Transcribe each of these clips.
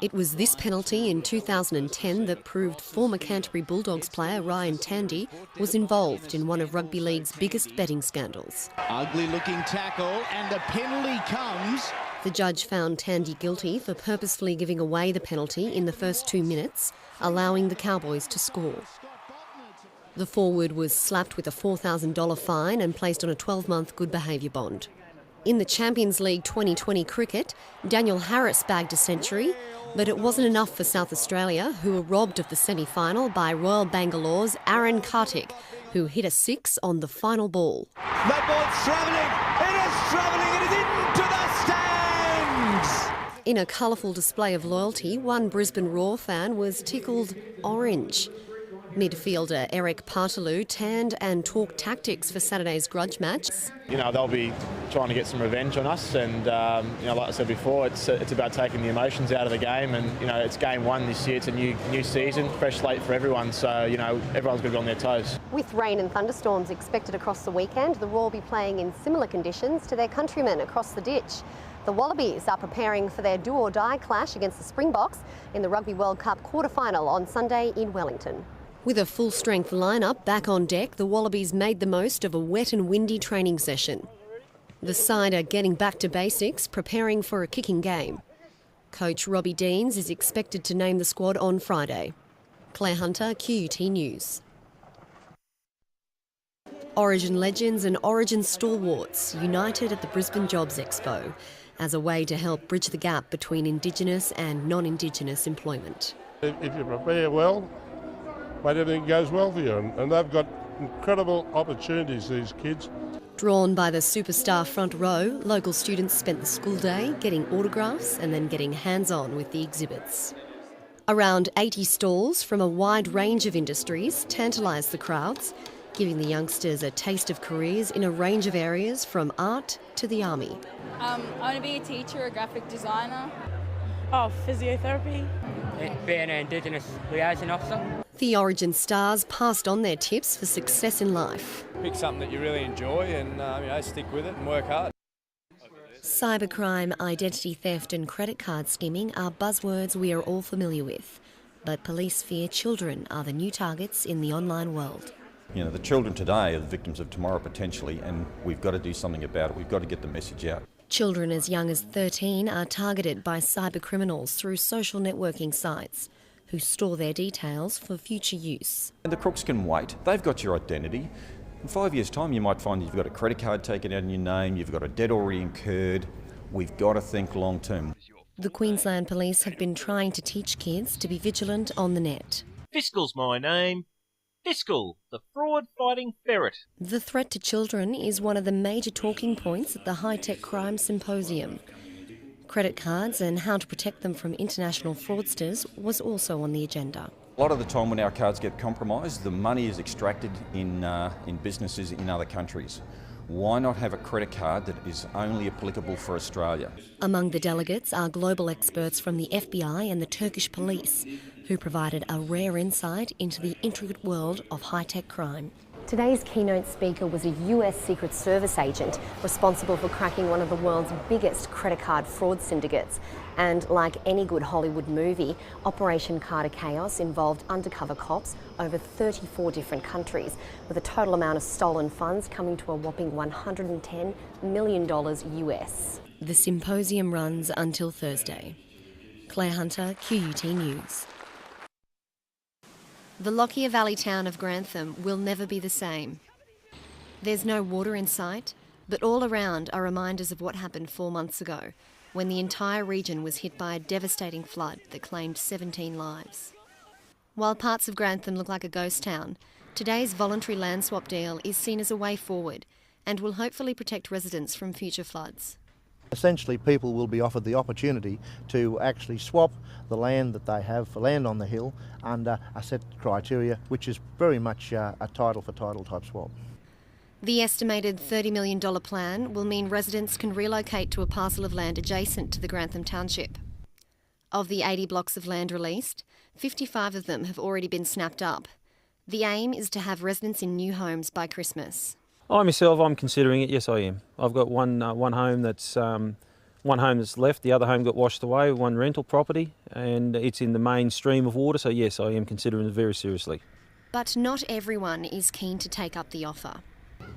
It was this penalty in 2010 that proved former Canterbury Bulldogs player Ryan Tandy was involved in one of rugby league's biggest betting scandals. Ugly looking tackle and the penalty comes. The judge found Tandy guilty for purposefully giving away the penalty in the first 2 minutes, allowing the Cowboys to score. The forward was slapped with a $4,000 fine and placed on a 12-month good behaviour bond. In the Champions League 2020 cricket, Daniel Harris bagged a century, but it wasn't enough for South Australia, who were robbed of the semi-final by Royal Bangalore's Aaron Kartik, who hit a 6 on the final ball. That ball's travelling, it is travelling, it is into the stands! In a colourful display of loyalty, one Brisbane Roar fan was tickled orange. Midfielder Eric Partaloo tanned and talked tactics for Saturday's grudge match. They'll be trying to get some revenge on us, and like I said before, it's about taking the emotions out of the game. And it's game one this year. It's a new season, fresh slate for everyone. So everyone's got to be on their toes. With rain and thunderstorms expected across the weekend, the Roar will be playing in similar conditions to their countrymen across the ditch. The Wallabies are preparing for their do-or-die clash against the Springboks in the Rugby World Cup quarter-final on Sunday in Wellington. With a full-strength lineup back on deck, the Wallabies made the most of a wet and windy training session. The side are getting back to basics, preparing for a kicking game. Coach Robbie Deans is expected to name the squad on Friday. Claire Hunter, QUT News. Origin legends and Origin stalwarts united at the Brisbane Jobs Expo as a way to help bridge the gap between Indigenous and non-Indigenous employment. If you prepare well, mate, everything goes well for you, and they've got incredible opportunities, these kids. Drawn by the superstar front row, local students spent the school day getting autographs and then getting hands-on with the exhibits. Around 80 stalls from a wide range of industries tantalised the crowds, giving the youngsters a taste of careers in a range of areas from art to the army. I want to be a teacher, a graphic designer. Physiotherapy. Being an Indigenous liaison officer. The Origin stars passed on their tips for success in life. Pick something that you really enjoy and stick with it and work hard. Cybercrime, identity theft and credit card skimming are buzzwords we are all familiar with. But police fear children are the new targets in the online world. The children today are the victims of tomorrow potentially, and we've got to do something about it. We've got to get the message out. Children as young as 13 are targeted by cyber criminals through social networking sites who store their details for future use. And the crooks can wait. They've got your identity. In 5 years' time, you might find you've got a credit card taken out in your name, you've got a debt already incurred. We've got to think long term. The Queensland Police have been trying to teach kids to be vigilant on the net. Fiscal's my name. Fiscal, the fraud-fighting ferret. The threat to children is one of the major talking points at the High-Tech Crime Symposium. Credit cards and how to protect them from international fraudsters was also on the agenda. A lot of the time when our cards get compromised, the money is extracted in businesses in other countries. Why not have a credit card that is only applicable for Australia? Among the delegates are global experts from the FBI and the Turkish police, who provided a rare insight into the intricate world of high-tech crime. Today's keynote speaker was a US Secret Service agent responsible for cracking one of the world's biggest credit card fraud syndicates. And like any good Hollywood movie, Operation Carter Chaos involved undercover cops over 34 different countries, with a total amount of stolen funds coming to a whopping $110 million US. The symposium runs until Thursday. Claire Hunter, QUT News. The Lockyer Valley town of Grantham will never be the same. There's no water in sight, but all around are reminders of what happened 4 months ago, when the entire region was hit by a devastating flood that claimed 17 lives. While parts of Grantham look like a ghost town, today's voluntary land swap deal is seen as a way forward and will hopefully protect residents from future floods. Essentially, people will be offered the opportunity to actually swap the land that they have for land on the hill under a set criteria, which is very much a title-for-title type swap. The estimated $30 million plan will mean residents can relocate to a parcel of land adjacent to the Grantham Township. Of the 80 blocks of land released, 55 of them have already been snapped up. The aim is to have residents in new homes by Christmas. I myself, I'm considering it. Yes, I am. I've got one home that's 1 One home that's left, the other home got washed away, one rental property, and it's in the main stream of water, so yes, I am considering it very seriously. But not everyone is keen to take up the offer.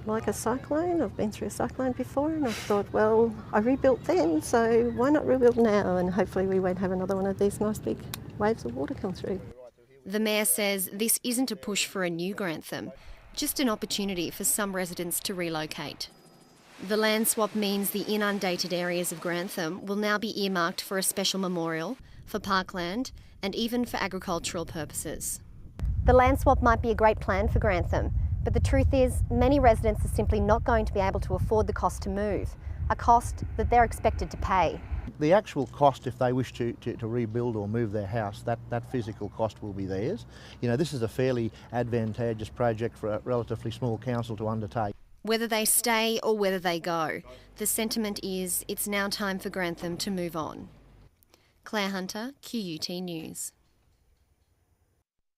Like a cyclone, I've been through a cyclone before, and I thought, well, I rebuilt then, so why not rebuild now? And hopefully we won't have another one of these nice big waves of water come through. The Mayor says this isn't a push for a new Grantham, just an opportunity for some residents to relocate. The land swap means the inundated areas of Grantham will now be earmarked for a special memorial, for parkland, and even for agricultural purposes. The land swap might be a great plan for Grantham, but the truth is many residents are simply not going to be able to afford the cost to move, a cost that they're expected to pay. The actual cost, if they wish to rebuild or move their house, that physical cost will be theirs. You know, this is a fairly advantageous project for a relatively small council to undertake. Whether they stay or whether they go, the sentiment is it's now time for Grantham to move on. Claire Hunter, QUT News.